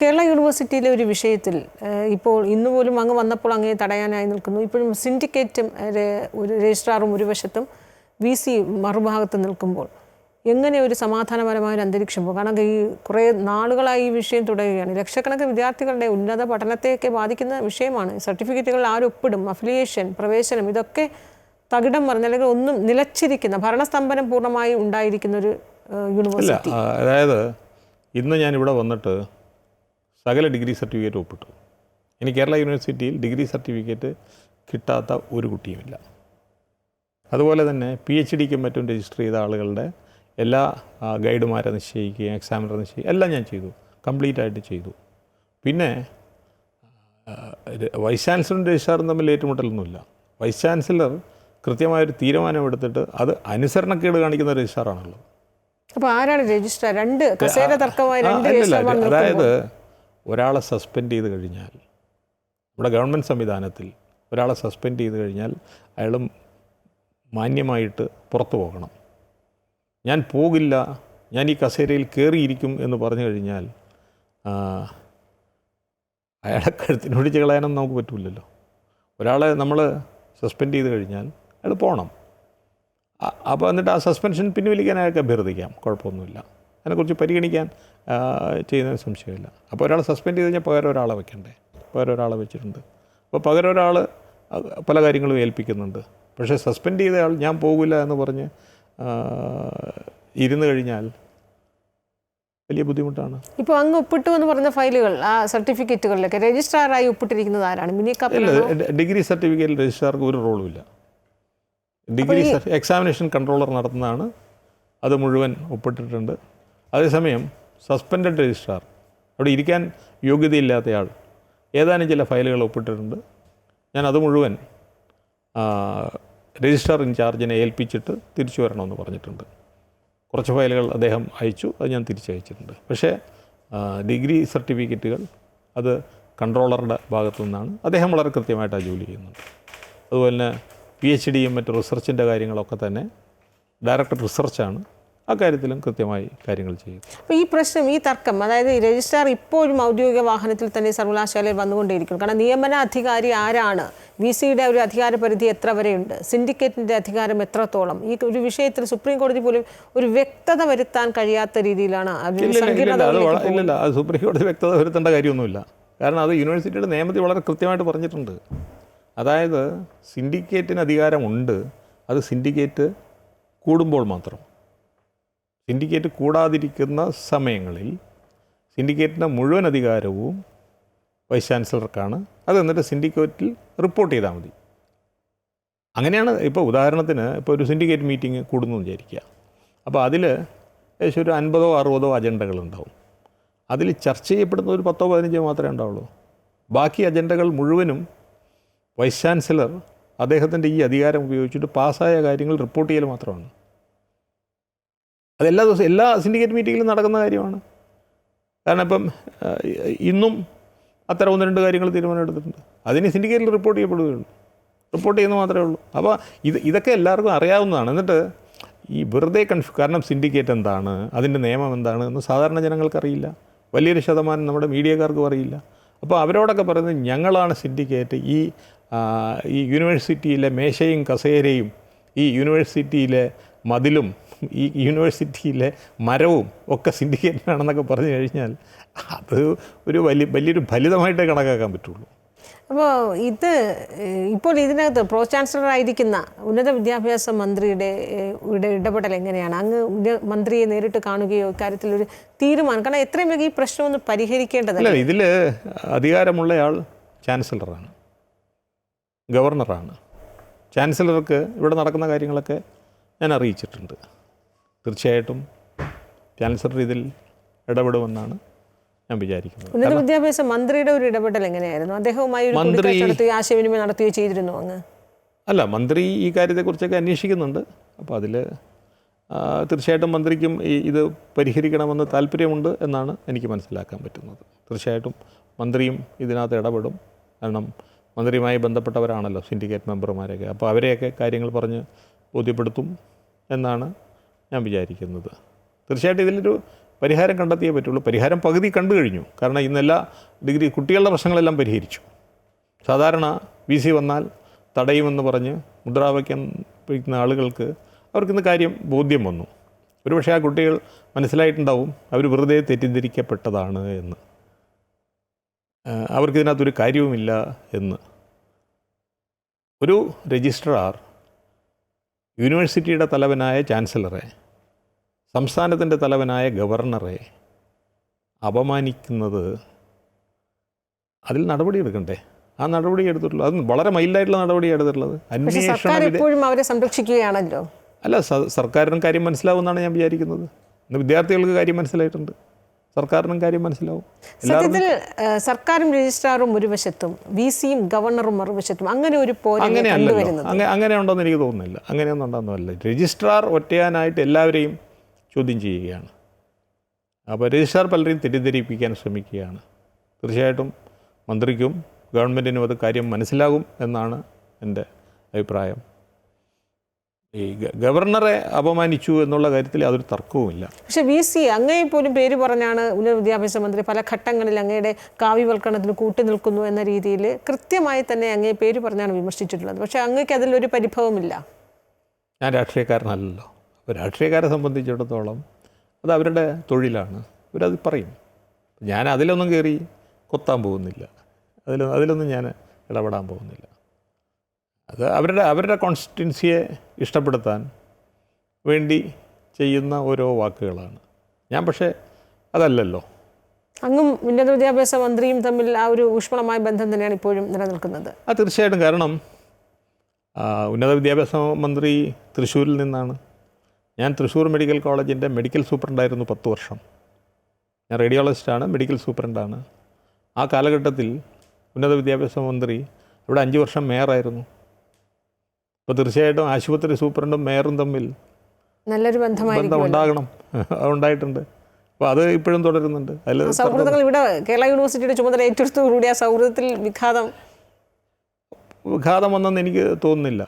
കേരള യൂണിവേഴ്സിറ്റിയിലെ ഒരു വിഷയത്തിൽ ഇപ്പോൾ ഇന്നുപോലും അങ്ങ് വന്നപ്പോൾ അങ്ങേ തടയാനായി നിൽക്കുന്നു. ഇപ്പോഴും സിൻഡിക്കേറ്റും ഒരു രജിസ്ട്രാറും ഒരു വശത്തും VC മറുഭാഗത്ത് നിൽക്കുമ്പോൾ എങ്ങനെ ഒരു സമാധാനപരമായ ഒരു അന്തരീക്ഷം പോകും? കാരണം ഈ കുറേ നാളുകളായി ഈ വിഷയം തുടരുകയാണ്. ലക്ഷക്കണക്കിന് വിദ്യാർത്ഥികളുടെ ഉന്നത പഠനത്തെയൊക്കെ ബാധിക്കുന്ന വിഷയമാണ്. സർട്ടിഫിക്കറ്റുകൾ ആരൊപ്പിടും, അഫിലിയേഷൻ, പ്രവേശനം, ഇതൊക്കെ തകിടം മറിഞ്ഞ അല്ലെങ്കിൽ ഒന്നും നിലച്ചിരിക്കുന്ന ഭരണസ്തംഭനം പൂർണ്ണമായി ഉണ്ടായിരിക്കുന്ന ഒരു യൂണിവേഴ്സിറ്റി. അതായത് ഇന്ന് ഞാനിവിടെ വന്നിട്ട് സകല ഡിഗ്രി സർട്ടിഫിക്കറ്റ് ഒപ്പിട്ടു. ഇനി കേരള യൂണിവേഴ്സിറ്റിയിൽ ഡിഗ്രി സർട്ടിഫിക്കറ്റ് കിട്ടാത്ത ഒരു കുട്ടിയുമില്ല. അതുപോലെ തന്നെ PhDക്കും മറ്റും രജിസ്റ്റർ ചെയ്ത ആളുകളുടെ എല്ലാ ഗൈഡുമാരെ നിശ്ചയിക്കുകയും എക്സാമിനർ നിശ്ചയിക്കുകയും എല്ലാം ഞാൻ ചെയ്തു, കംപ്ലീറ്റ് ആയിട്ട് ചെയ്തു. പിന്നെ വൈസ് ചാൻസലറും രജിസ്ട്രാറും തമ്മിൽ ഏറ്റുമുട്ടലൊന്നുമില്ല. വൈസ് ചാൻസലർ കൃത്യമായൊരു തീരുമാനം എടുത്തിട്ട് അത് അനുസരണക്കേട് കാണിക്കുന്ന രജിസ്ട്രാറാണല്ലോ. അപ്പോൾ ആരാണ് രജിസ്ട്രാർ? രണ്ട് കസേര തർക്കമായി അതായത് ഒരാളെ സസ്പെൻഡ് ചെയ്ത് കഴിഞ്ഞാൽ, നമ്മുടെ ഗവൺമെൻറ് സംവിധാനത്തിൽ ഒരാളെ സസ്പെൻഡ് ചെയ്ത് കഴിഞ്ഞാൽ അയാൾ മാന്യമായിട്ട് പുറത്തു പോകണം. ഞാൻ പോകില്ല, ഞാൻ ഈ കസേരയിൽ കയറിയിരിക്കും എന്ന് പറഞ്ഞു കഴിഞ്ഞാൽ അയാളെ കഴുത്തിനൊടിച്ച് കളയാനൊന്നും നമുക്ക് പറ്റില്ലല്ലോ. ഒരാളെ നമ്മൾ സസ്പെൻഡ് ചെയ്ത് കഴിഞ്ഞാൽ അയാൾ പോകണം. അപ്പോൾ എന്നിട്ട് ആ സസ്പെൻഷൻ പിൻവലിക്കാൻ അയാൾക്ക് അഭ്യർത്ഥിക്കാം, കുഴപ്പമൊന്നുമില്ല. അതിനെക്കുറിച്ച് പരിഗണിക്കാൻ ചെയ്യുന്നതിന് സംശയമില്ല. അപ്പോൾ ഒരാളെ സസ്പെൻഡ് ചെയ്ത് കഴിഞ്ഞാൽ പകരം ഒരാളെ വെക്കണ്ടേ? പകരം ഒരാളെ വെച്ചിട്ടുണ്ട്. അപ്പോൾ പകരം ഒരാൾ പല കാര്യങ്ങളും ഏൽപ്പിക്കുന്നുണ്ട്. പക്ഷേ സസ്പെൻഡ് ചെയ്ത ആൾ ഞാൻ പോകില്ല എന്ന് പറഞ്ഞ് ഇരുന്ന് കഴിഞ്ഞാൽ വലിയ ബുദ്ധിമുട്ടാണ്. ഇപ്പോൾ അങ്ങ് ഒപ്പിട്ടു എന്ന് പറഞ്ഞ ഫയലുകൾ, ആ സർട്ടിഫിക്കറ്റുകളിലൊക്കെ രജിസ്ട്രാറായി ഒപ്പിട്ടിരിക്കുന്നത് ആരാണ്? ഡിഗ്രി സർട്ടിഫിക്കറ്റിൽ രജിസ്ട്രാർക്ക് ഒരു റോളുമില്ല. ഡിഗ്രി എക്സാമിനേഷൻ കൺട്രോളർ നടത്തുന്നതാണ്, അത് മുഴുവൻ ഒപ്പിട്ടിട്ടുണ്ട്. അതേസമയം സസ്പെൻഡഡ് രജിസ്ട്രാർ, അവിടെ ഇരിക്കാൻ യോഗ്യതയില്ലാത്തയാൾ ഏതാനും ചില ഫയലുകൾ ഒപ്പിട്ടിട്ടുണ്ട്. ഞാൻ അത് മുഴുവൻ രജിസ്ട്രാർ ഇൻചാർജിനെ ഏൽപ്പിച്ചിട്ട് തിരിച്ചു വരണമെന്ന് പറഞ്ഞിട്ടുണ്ട്. കുറച്ച് ഫയലുകൾ അദ്ദേഹം അയച്ചു, അത് ഞാൻ തിരിച്ചയച്ചിട്ടുണ്ട്. പക്ഷേ ഡിഗ്രി സർട്ടിഫിക്കറ്റുകൾ അത് കൺട്രോളറുടെ ഭാഗത്തു നിന്നാണ്. അദ്ദേഹം വളരെ കൃത്യമായിട്ട് ആ ജോലി ചെയ്യുന്നുണ്ട്. അതുപോലെ തന്നെ PhDയും മറ്റ് റിസർച്ചിൻ്റെ കാര്യങ്ങളൊക്കെ തന്നെ ഡയറക്ടർ റിസർച്ചാണ്, അക്കാര്യത്തിലും കൃത്യമായി കാര്യങ്ങൾ ചെയ്യും. അപ്പോൾ ഈ പ്രശ്നം, ഈ തർക്കം, അതായത് ഈ രജിസ്ട്രാർ ഇപ്പോഴും ഔദ്യോഗിക വാഹനത്തിൽ തന്നെ സർവകലാശാലയിൽ വന്നുകൊണ്ടേയിരിക്കും. കാരണം നിയമന അധികാരി ആരാണ്, VCയുടെ ഒരു അധികാര പരിധി എത്ര വരെയുണ്ട്, സിൻഡിക്കേറ്റിൻ്റെ അധികാരം എത്രത്തോളം, ഈ ഒരു വിഷയത്തിൽ സുപ്രീം കോടതി പോലും ഒരു വ്യക്തത വരുത്താൻ കഴിയാത്ത രീതിയിലാണ്. ഇല്ല, അത് സുപ്രീം കോടതി വ്യക്തത വരുത്തേണ്ട കാര്യമൊന്നുമില്ല. കാരണം അത് യൂണിവേഴ്സിറ്റിയുടെ നിയമത്തിൽ വളരെ കൃത്യമായിട്ട് പറഞ്ഞിട്ടുണ്ട്. അതായത് സിൻഡിക്കേറ്റിന് അധികാരമുണ്ട്, അത് സിൻഡിക്കേറ്റ് കൂടുമ്പോൾ മാത്രം. സിൻഡിക്കേറ്റ് കൂടാതിരിക്കുന്ന സമയങ്ങളിൽ സിൻഡിക്കേറ്റിൻ്റെ മുഴുവൻ അധികാരവും വൈസ് ചാൻസലർക്കാണ്. അത് എന്നിട്ട് സിൻഡിക്കേറ്റിൽ റിപ്പോർട്ട് ചെയ്താൽ മതി. അങ്ങനെയാണ്. ഇപ്പോൾ ഉദാഹരണത്തിന് ഇപ്പോൾ ഒരു സിൻഡിക്കേറ്റ് മീറ്റിംഗ് കൂടുന്നു വിചാരിക്കുക. അപ്പോൾ അതിൽ ഏകദേശം ഒരു 50 or 60 അജണ്ടകളുണ്ടാവും. അതിൽ ചർച്ച ചെയ്യപ്പെടുന്ന ഒരു 10 or 15 മാത്രമേ ഉണ്ടാവുള്ളൂ. ബാക്കി അജണ്ടകൾ മുഴുവനും വൈസ് ചാൻസലർ അദ്ദേഹത്തിൻ്റെ ഈ അധികാരം ഉപയോഗിച്ചിട്ട് പാസ്സായ കാര്യങ്ങൾ റിപ്പോർട്ട് ചെയ്യൽ മാത്രമാണ്. അതെല്ലാ ദിവസവും എല്ലാ സിൻഡിക്കേറ്റ് മീറ്റിങ്ങിലും നടക്കുന്ന കാര്യമാണ്. കാരണം ഇപ്പം ഇന്നും അത്തരം 1-2 കാര്യങ്ങൾ തീരുമാനം എടുത്തിട്ടുണ്ട്. അതിന് സിൻഡിക്കേറ്റിൽ റിപ്പോർട്ട് ചെയ്യപ്പെടുകയുള്ളൂ, റിപ്പോർട്ട് ചെയ്യുന്നത് മാത്രമേ ഉള്ളൂ. അപ്പോൾ ഇതൊക്കെ എല്ലാവർക്കും അറിയാവുന്നതാണ്. എന്നിട്ട് ഈ വെറുതെ കാരണം സിൻഡിക്കേറ്റ് എന്താണ്, അതിൻ്റെ നിയമം എന്താണ് എന്ന് സാധാരണ ജനങ്ങൾക്കറിയില്ല. വലിയൊരു ശതമാനം നമ്മുടെ മീഡിയക്കാർക്കും അറിയില്ല. അപ്പോൾ അവരോടൊക്കെ പറയുന്നത് ഞങ്ങളാണ് സിൻഡിക്കേറ്റ്, ഈ യൂണിവേഴ്സിറ്റിയിലെ മേശയും കസേരയും ഈ യൂണിവേഴ്സിറ്റിയിലെ മതിലും ഈ യൂണിവേഴ്സിറ്റിയിലെ മരവും ഒക്കെ സിൻഡിക്കേറ്റിനാണെന്നൊക്കെ പറഞ്ഞു കഴിഞ്ഞാൽ അത് ഒരു വലിയൊരു ഫലിതമായിട്ടേ കണക്കാക്കാൻ പറ്റുള്ളൂ. അപ്പോൾ ഇപ്പോൾ ഇതിനകത്ത് പ്രോ ചാൻസലറായിരിക്കുന്ന ഉന്നത വിദ്യാഭ്യാസ മന്ത്രിയുടെ ഇടപെടൽ എങ്ങനെയാണ്? അങ്ങ് മന്ത്രിയെ നേരിട്ട് കാണുകയോ ഇക്കാര്യത്തിലൊരു തീരുമാനം, കാരണം എത്രയും വേഗം ഈ പ്രശ്നം ഒന്ന് പരിഹരിക്കേണ്ടതല്ല. ഇതിൽ അധികാരമുള്ളയാൾ ചാൻസലറാണ്, ഗവർണറാണ്. ചാൻസലർക്ക് ഇവിടെ നടക്കുന്ന കാര്യങ്ങളൊക്കെ ഞാൻ അറിയിച്ചിട്ടുണ്ട്. തീർച്ചയായിട്ടും ചാൻസലർ ഇതിൽ ഇടപെടുമെന്നാണ് ഞാൻ വിചാരിക്കുന്നത്. ഉന്നത വിദ്യാഭ്യാസ മന്ത്രിയുടെ ഒരു ഇടപെടൽ എങ്ങനെയായിരുന്നു? അദ്ദേഹവുമായി ആശയവിനിമയം നടത്തുകയോ ചെയ്തിരുന്നു അങ്ങ്? അല്ല, മന്ത്രി ഈ കാര്യത്തെക്കുറിച്ചൊക്കെ അന്വേഷിക്കുന്നുണ്ട്. അപ്പോൾ അതിൽ തീർച്ചയായിട്ടും മന്ത്രിക്കും ഇത് പരിഹരിക്കണമെന്ന് താല്പര്യമുണ്ട് എന്നാണ് എനിക്ക് മനസ്സിലാക്കാൻ പറ്റുന്നത്. തീർച്ചയായിട്ടും മന്ത്രിയും ഇതിനകത്ത് ഇടപെടും. കാരണം മന്ത്രിയുമായി ബന്ധപ്പെട്ടവരാണല്ലോ സിൻഡിക്കേറ്റ് മെമ്പർമാരൊക്കെ. അപ്പോൾ അവരെയൊക്കെ കാര്യങ്ങൾ പറഞ്ഞ് ബോധ്യപ്പെടുത്തും എന്നാണ് ഞാൻ വിചാരിക്കുന്നത്. തീർച്ചയായിട്ടും ഇതിലൊരു പരിഹാരം കണ്ടെത്തിയേ പറ്റുള്ളൂ. പരിഹാരം പകുതി കണ്ടു കഴിഞ്ഞു. കാരണം ഇന്നെല്ലാ ഡിഗ്രി കുട്ടികളുടെ പ്രശ്നങ്ങളെല്ലാം പരിഹരിച്ചു. സാധാരണ VC വന്നാൽ തടയുമെന്ന് പറഞ്ഞ് മുദ്രാവാക്യം വയ്ക്കുന്ന ആളുകൾക്ക് അവർക്കിന്ന് കാര്യം ബോധ്യം വന്നു. ഒരുപക്ഷെ ആ കുട്ടികൾ മനസ്സിലായിട്ടുണ്ടാവും അവർ വെറുതെ തെറ്റിദ്ധരിക്കപ്പെട്ടതാണ് എന്ന്, അവർക്കിതിനകത്തൊരു കാര്യവുമില്ല എന്ന്. ഒരു രജിസ്ട്രാർ യൂണിവേഴ്സിറ്റിയുടെ തലവനായ ചാൻസലറെ, സംസ്ഥാനത്തിൻ്റെ തലവനായ ഗവർണറെ അപമാനിക്കുന്നത്, അതിൽ നടപടിയെടുക്കണ്ടേ? ആ നടപടി എടുത്തിട്ടുള്ളൂ. അത് വളരെ മൈൽഡായിട്ടുള്ള നടപടി എടുത്തിട്ടുള്ളത്. സർക്കാർ എപ്പോഴും അവരെ സംരക്ഷിക്കുകയാണല്ലോ. അല്ല, സർക്കാരിനും കാര്യം മനസ്സിലാവുമെന്നാണ് ഞാൻ വിചാരിക്കുന്നത്. ഇന്ന് വിദ്യാർത്ഥികൾക്ക് കാര്യം മനസ്സിലായിട്ടുണ്ട്, സർക്കാരിനും കാര്യം മനസ്സിലാവും. സത്യത്തിൽ സർക്കാരും രജിസ്ട്രാറും ഒരു വശത്തും VCയും ഗവർണറും മറുവശത്തും അങ്ങനെ ഒരു അങ്ങനെ ഉണ്ടോയെന്ന് എനിക്ക് തോന്നുന്നില്ല. അങ്ങനെയൊന്നും ഉണ്ടെന്നല്ല. രജിസ്ട്രാർ ഒറ്റയാനായിട്ട് എല്ലാവരെയും ചോദ്യം ചെയ്യുകയാണ്. അപ്പോൾ രജിസ്ട്രാർ പലരെയും തെറ്റിദ്ധരിപ്പിക്കാൻ ശ്രമിക്കുകയാണ്. തീർച്ചയായിട്ടും മന്ത്രിക്കും ഗവൺമെൻറ്റിനും അത് കാര്യം മനസ്സിലാകും എന്നാണ് എൻ്റെ അഭിപ്രായം. ഈ ഗവർണറെ അപമാനിച്ചു എന്നുള്ള കാര്യത്തിൽ അതൊരു തർക്കവുമില്ല. പക്ഷേ VC അങ്ങയെ പോലും പേര് പറഞ്ഞാണ് ഉന്നത വിദ്യാഭ്യാസ മന്ത്രി പല ഘട്ടങ്ങളിൽ അങ്ങയുടെ കാവ്യവൽക്കരണത്തിന് കൂട്ടുനിൽക്കുന്നു എന്ന രീതിയിൽ കൃത്യമായി തന്നെ അങ്ങയെ പേര് പറഞ്ഞാണ് വിമർശിച്ചിട്ടുള്ളത്. പക്ഷേ അങ്ങയ്ക്ക് അതിലൊരു പരിഭവമില്ല. ഞാൻ രാഷ്ട്രീയക്കാരനല്ലല്ലോ. അപ്പോൾ രാഷ്ട്രീയക്കാരെ സംബന്ധിച്ചിടത്തോളം അത് അവരുടെ തൊഴിലാണ്, അവരത് പറയും. ഞാൻ അതിലൊന്നും കയറി കൊത്താൻ പോകുന്നില്ല, അതിലൊന്നും ഞാൻ ഇടപെടാൻ പോകുന്നില്ല. അത് അവരുടെ കോൺസ്റ്റിറ്റ്യുവൻസിയെ ഇഷ്ടപ്പെടുത്താൻ വേണ്ടി ചെയ്യുന്ന ഓരോ വാക്കുകളാണ്. ഞാൻ പക്ഷേ അതല്ലല്ലോ. അങ്ങും ഉന്നത വിദ്യാഭ്യാസ മന്ത്രിയും തമ്മിൽ ആ ഒരു ഊഷ്മളമായ ബന്ധം തന്നെയാണ് ഇപ്പോഴും നിലനിൽക്കുന്നത്. തീർച്ചയായിട്ടും. കാരണം ഉന്നത വിദ്യാഭ്യാസ മന്ത്രി തൃശ്ശൂരിൽ നിന്നാണ്. ഞാൻ തൃശ്ശൂർ മെഡിക്കൽ കോളേജിൻ്റെ മെഡിക്കൽ സൂപ്രണ്ടായിരുന്നു 10 വർഷം. ഞാൻ റേഡിയോളജിസ്റ്റാണ്, മെഡിക്കൽ സൂപ്രണ്ടാണ്. ആ കാലഘട്ടത്തിൽ ഉന്നത വിദ്യാഭ്യാസ മന്ത്രി ഇവിടെ 5 വർഷം മേയറായിരുന്നു. അപ്പോൾ തീർച്ചയായിട്ടും ആശുപത്രി സൂപ്രണ്ടും മേയറും തമ്മിൽ നല്ലൊരു ബന്ധം ഉണ്ടാകണം, അതുണ്ടായിട്ടുണ്ട്. അപ്പോൾ അത് ഇപ്പോഴും തുടരുന്നുണ്ട്. അതിൽ സൗഹൃദങ്ങൾ ഇവിടെ കേരള യൂണിവേഴ്സിറ്റിയുടെ ചുമതല ഏറ്റെടുത്തുകൂടി ആ സൗഹൃദത്തിൽ വിഘാതം വന്നെന്ന് എനിക്ക് തോന്നുന്നില്ല.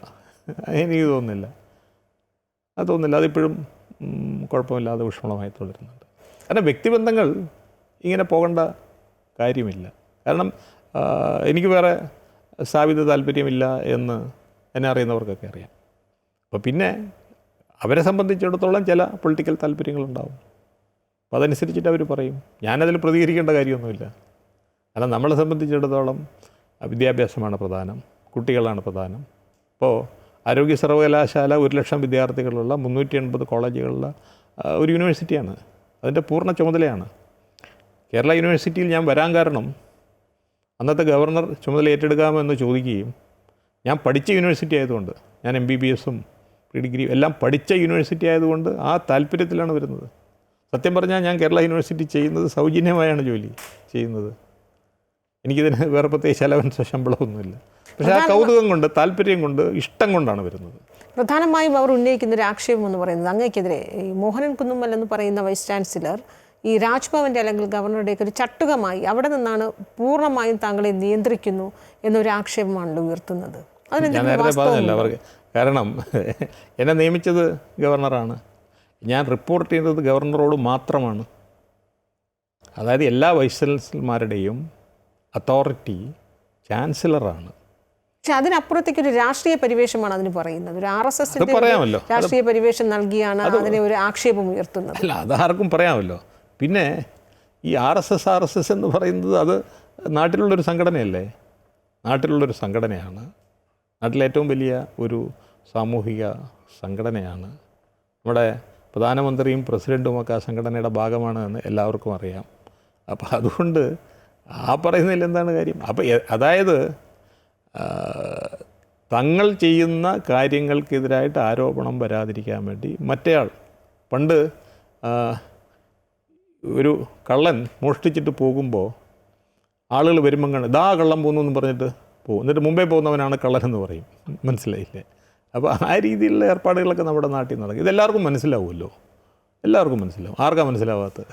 അതിപ്പോഴും കുഴപ്പമില്ലാതെ ഊഷ്മളമായി തുടരുന്നുണ്ട്. കാരണം വ്യക്തിബന്ധങ്ങൾ ഇങ്ങനെ പോകേണ്ട കാര്യമില്ല. കാരണം എനിക്ക് വേറെ സ്ഥാപിത താല്പര്യമില്ല എന്ന് എന്നെ അറിയുന്നവർക്കൊക്കെ അറിയാം. അപ്പോൾ പിന്നെ അവരെ സംബന്ധിച്ചിടത്തോളം ചില പൊളിറ്റിക്കൽ താല്പര്യങ്ങളുണ്ടാവും. അപ്പോൾ അതനുസരിച്ചിട്ട് അവർ പറയും. ഞാനതിൽ പ്രതികരിക്കേണ്ട കാര്യമൊന്നുമില്ല. കാരണം നമ്മളെ സംബന്ധിച്ചിടത്തോളം വിദ്യാഭ്യാസമാണ് പ്രധാനം, കുട്ടികളാണ് പ്രധാനം. ഇപ്പോൾ ആരോഗ്യ സർവകലാശാല 1,00,000 വിദ്യാർത്ഥികളുള്ള 380 കോളേജുകളുള്ള ഒരു യൂണിവേഴ്സിറ്റിയാണ്. അതിൻ്റെ പൂർണ്ണ ചുമതലയാണ്. കേരള യൂണിവേഴ്സിറ്റിയിൽ ഞാൻ വരാൻ കാരണം അന്നത്തെ ഗവർണർ ചുമതല ഏറ്റെടുക്കാമെന്ന് ചോദിക്കുകയും ഞാൻ പഠിച്ച യൂണിവേഴ്സിറ്റി ആയതുകൊണ്ട്, ഞാൻ MBBSഉം ഡിഗ്രി എല്ലാം പഠിച്ച യൂണിവേഴ്സിറ്റി ആയതുകൊണ്ട് ആ താല്പര്യത്തിലാണ് വരുന്നത്. സത്യം പറഞ്ഞാൽ ഞാൻ കേരള യൂണിവേഴ്സിറ്റി ചെയ്യുന്നത് സൗജന്യമായാണ് ജോലി ചെയ്യുന്നത്. എനിക്കിതിന് വേറെ പ്രത്യേകിച്ച് അലവൻസോ ശമ്പളമൊന്നുമില്ല. പക്ഷേ ആ കൗതുകം കൊണ്ട്, താല്പര്യം കൊണ്ട്, ഇഷ്ടം കൊണ്ടാണ് വരുന്നത്. പ്രധാനമായും അവർ ഉന്നയിക്കുന്ന ഒരു ആക്ഷേപം എന്ന് പറയുന്നത് അങ്ങേക്കെതിരെ ഈ മോഹനൻ കുന്നുമ്മൽ എന്ന് പറയുന്ന വൈസ് ചാൻസലർ ഈ രാജ്ഭവൻ്റെ അല്ലെങ്കിൽ ഗവർണറുടെയൊക്കെ ഒരു ചട്ടുകമായി അവിടെ നിന്നാണ് പൂർണ്ണമായും താങ്കളെ നിയന്ത്രിക്കുന്നു എന്നൊരു ആക്ഷേപമാണല്ലോ ഉയർത്തുന്നത്. ഞാൻ നേരത്തെ പറഞ്ഞല്ലോ അവർക്ക്. കാരണം എന്നെ നിയമിച്ചത് ഗവർണറാണ്. ഞാൻ റിപ്പോർട്ട് ചെയ്യുന്നത് ഗവർണറോട് മാത്രമാണ്. അതായത് എല്ലാ വൈസ് ചാൻസലർമാരുടെയും അതോറിറ്റി ചാൻസലറാണ്. പക്ഷെ അതിനപ്പുറത്തേക്ക് ഒരു രാഷ്ട്രീയ പരിവേഷമാണ് അതിന് പറയുന്നത്. ഒരു RSSന്റെ രാഷ്ട്രീയ പരിവേഷം നൽകിയാണ് അതിനെ ഒരു ആക്ഷേപം ഉയർത്തുന്നത്. അല്ല, അതാർക്കും പറയാമല്ലോ. പിന്നെ ഈ RSS എന്ന് പറയുന്നത് അത് നാട്ടിലുള്ളൊരു സംഘടനയല്ലേ? നാട്ടിലുള്ളൊരു സംഘടനയാണ്. നാട്ടിലെ ഏറ്റവും വലിയ ഒരു സാമൂഹിക സംഘടനയാണ്. നമ്മുടെ പ്രധാനമന്ത്രിയും പ്രസിഡൻറ്റുമൊക്കെ ആ സംഘടനയുടെ ഭാഗമാണ് എന്ന് എല്ലാവർക്കും അറിയാം. അപ്പോൾ അതുകൊണ്ട് ആ പറയുന്നതിൽ എന്താണ് കാര്യം? അപ്പോൾ അതായത് തങ്ങൾ ചെയ്യുന്ന കാര്യങ്ങൾക്കെതിരായിട്ട് ആരോപണം വരാതിരിക്കാൻ വേണ്ടി മറ്റേയാൾ, പണ്ട് ഒരു കള്ളൻ മോഷ്ടിച്ചിട്ട് പോകുമ്പോൾ ആളുകൾ വരുമ്പം കണ്ട് ദാ കള്ളൻ പോകുന്നു എന്ന് പറഞ്ഞിട്ട് പോകും. എന്നിട്ട് മുമ്പേ പോകുന്നവനാണ് കള്ളനെന്ന് പറയും. മനസ്സിലായില്ലേ? അപ്പോൾ ആ രീതിയിലുള്ള ഏർപ്പാടുകളൊക്കെ നമ്മുടെ നാട്ടിൽ നടക്കും. ഇതെല്ലാവർക്കും മനസ്സിലാവുമല്ലോ, എല്ലാവർക്കും മനസ്സിലാവും. ആർക്കാണ് മനസ്സിലാവാത്തത്?